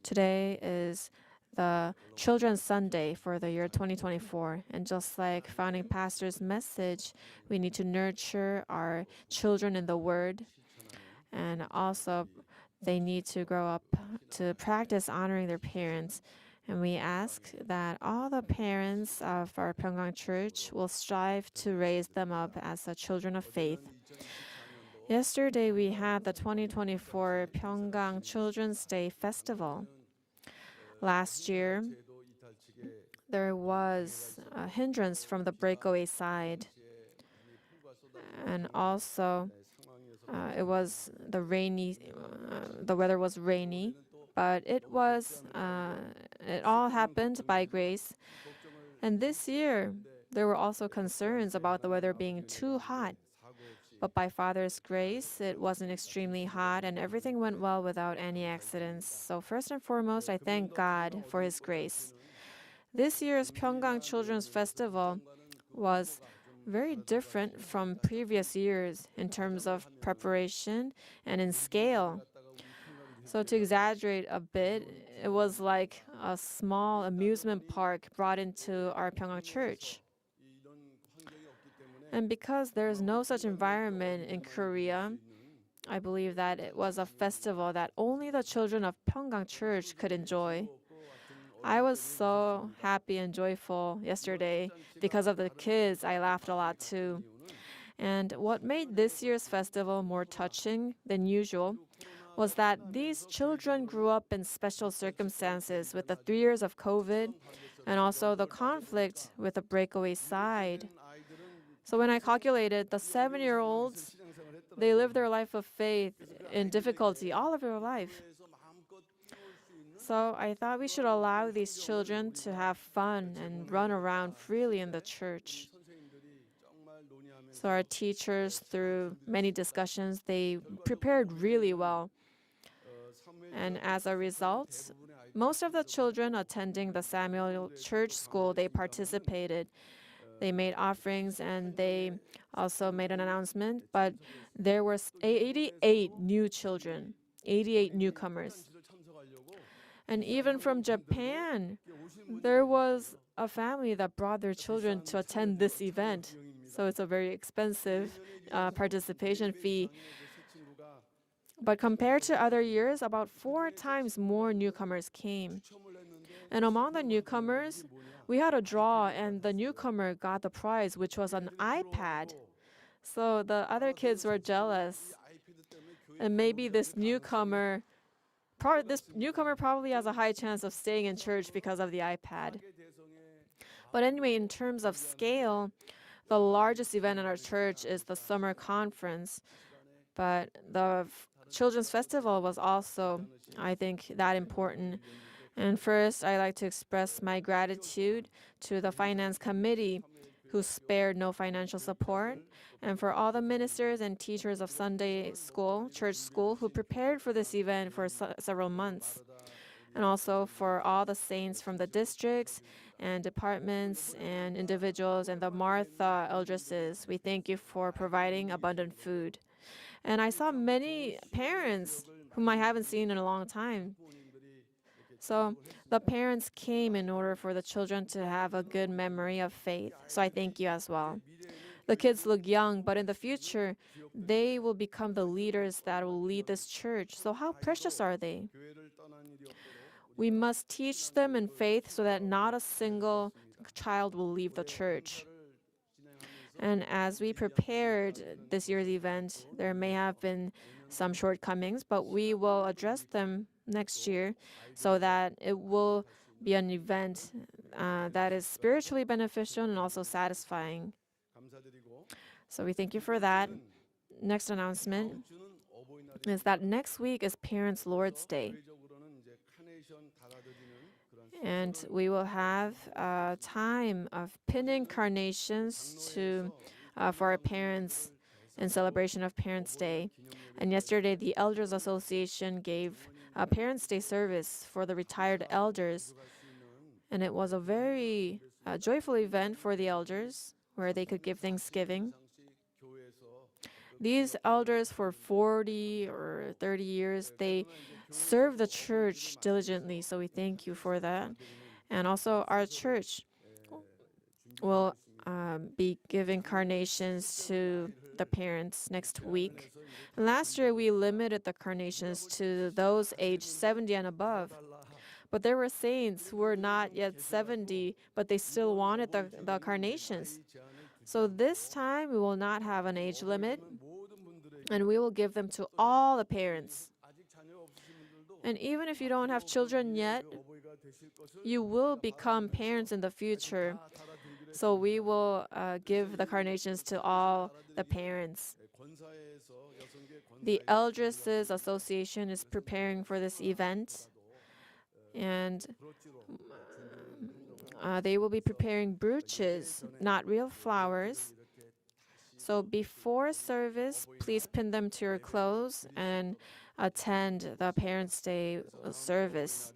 Today is the Children's Sunday for the year 2024. And just like founding pastor's message, we need to nurture our children in the Word. And also, they need to grow up to practice honoring their parents. And we ask that all the parents of our Pyungkang Church will strive to raise them up as the children of faith. Yesterday, we had the 2024 Pyungkang Children's Day Festival. Last year, there was a hindrance from the breakaway side, and also it was the weather was rainy, but it all happened by grace. And this year, there were also concerns about the weather being too hot. But by Father's grace, it wasn't extremely hot and everything went well without any accidents. So first and foremost, I thank God for His grace. This year's Pyungkang Children's Festival was very different from previous years in terms of preparation and in scale. So to exaggerate a bit, it was like a small amusement park brought into our Pyungkang church. And because there is no such environment in Korea, I believe that it was a festival that only the children of Pyungkang Church could enjoy. I was so happy and joyful yesterday because of the kids. I laughed a lot too. And what made this year's festival more touching than usual was that these children grew up in special circumstances with the 3 years of COVID and also the conflict with the breakaway side. So when I calculated, the 7-year-olds, they live their life of faith in difficulty all of their life. So I thought we should allow these children to have fun and run around freely in the church. So our teachers, through many discussions, they prepared really well. And as a result, most of the children attending the Samuel Church School, they participated. They made offerings and they also made an announcement, but there were 88 new children, 88 newcomers. And even from Japan, there was a family that brought their children to attend this event. So it's a very expensive participation fee. But compared to other years, about 4 times more newcomers came. And among the newcomers, we had a draw, and the newcomer got the prize, which was an iPad. So the other kids were jealous. And maybe this newcomer probably has a high chance of staying in church because of the iPad. But anyway, in terms of scale, the largest event in our church is the summer conference. But the Children's Festival was also, I think, that important. And first, I'd like to express my gratitude to the Finance Committee, who spared no financial support, and for all the ministers and teachers of Sunday school, church school, who prepared for this event for several months. And also for all the saints from the districts and departments and individuals and the Martha eldresses. We thank you for providing abundant food. And I saw many parents whom I haven't seen in a long time. So the parents came in order for the children to have a good memory of faith. So I thank you as well. The kids look young, but in the future, they will become the leaders that will lead this church. So how precious are they? We must teach them in faith so that not a single child will leave the church. And as we prepared this year's event, there may have been some shortcomings, but we will address them next year so that it will be an event that is spiritually beneficial and also satisfying. So we thank you for that. Next announcement is that next week is Parents' Lord's Day. And we will have a time of pinning carnations for our parents in celebration of Parents' Day. And yesterday, the Elders Association gave a Parents' Day service for the retired elders. And it was a very joyful event for the elders where they could give thanksgiving. These elders for 40 or 30 years, they serve the church diligently, so we thank you for that. And also our church will be giving carnations to the parents next week. Last year, we limited the carnations to those aged 70 and above. But there were saints who were not yet 70, but they still wanted the carnations. So this time, we will not have an age limit, and we will give them to all the parents. And even if you don't have children yet, you will become parents in the future. So we will give the carnations to all the parents. The Eldresses Association is preparing for this event, and they will be preparing brooches, not real flowers. So before service, please pin them to your clothes and attend the Parents' Day service.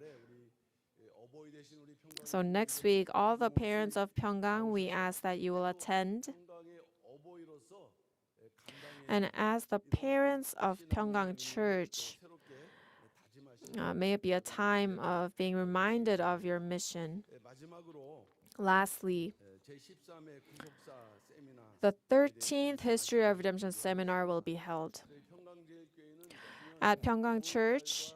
So next week, all the parents of Pyungkang, we ask that you will attend. And as the parents of Pyungkang Church, may it be a time of being reminded of your mission. Lastly, the 13th History of Redemption Seminar will be held. At Pyungkang Church,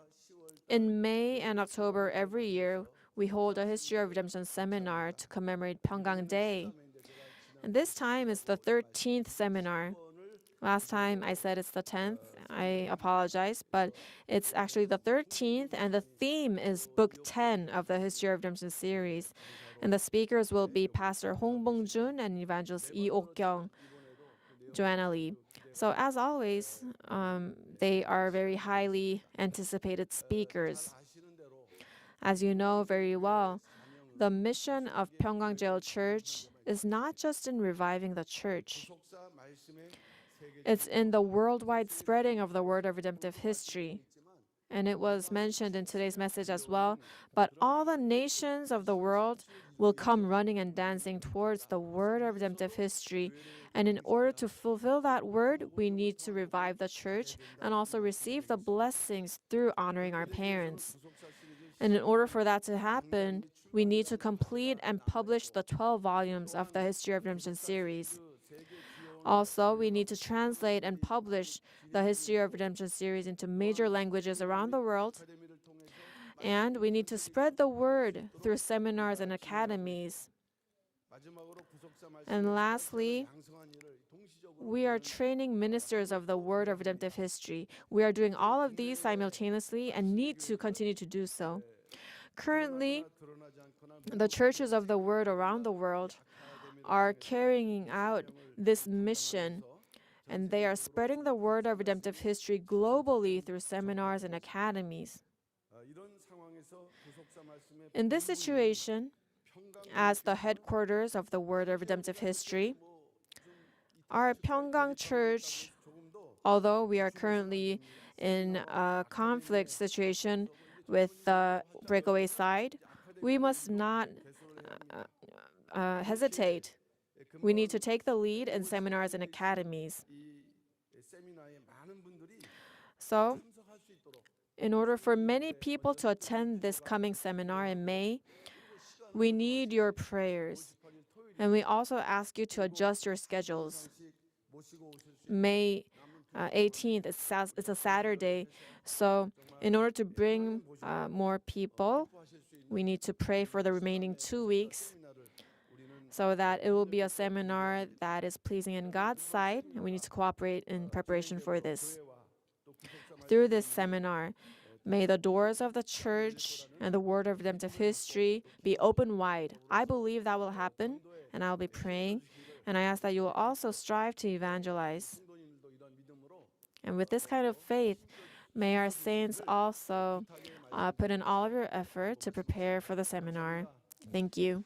in May and October every year, we hold a History of Redemption Seminar to commemorate Pyungkang Day. And this time is the 13th seminar. Last time I said it's the 10th. I apologize, but it's actually the 13th, and the theme is Book 10 of the History of Redemption series. And the speakers will be Pastor Hong Bong-jun and Evangelist Lee Ok-kyung, Joanna Lee. So as always, they are very highly anticipated speakers. As you know very well, the mission of 평강제일 Church is not just in reviving the church. It's in the worldwide spreading of the word of redemptive history. And it was mentioned in today's message as well, but all the nations of the world will come running and dancing towards the word of redemptive history. And in order to fulfill that word, we need to revive the church and also receive the blessings through honoring our parents. And in order for that to happen, we need to complete and publish the 12 volumes of the History of Redemption series. Also, we need to translate and publish the History of Redemption series into major languages around the world. And we need to spread the word through seminars and academies. And lastly, we are training ministers of the word of redemptive history. We are doing all of these simultaneously and need to continue to do so. Currently, the churches of the word around the world are carrying out this mission, and they are spreading the word of redemptive history globally through seminars and academies. In this situation, as the headquarters of the word of redemptive history, our Pyungkang Church, although we are currently in a conflict situation with the breakaway side, we must not hesitate. We need to take the lead in seminars and academies. So, in order for many people to attend this coming seminar in May, we need your prayers. And we also ask you to adjust your schedules. May 18th, it's a Saturday. So in order to bring more people, we need to pray for the remaining 2 weeks so that it will be a seminar that is pleasing in God's sight, and we need to cooperate in preparation for this. Through this seminar, may the doors of the church and the word of redemptive history be open wide. I believe that will happen, and I'll be praying. And I ask that you will also strive to evangelize. And with this kind of faith, may our saints also put in all of your effort to prepare for the seminar. Thank you.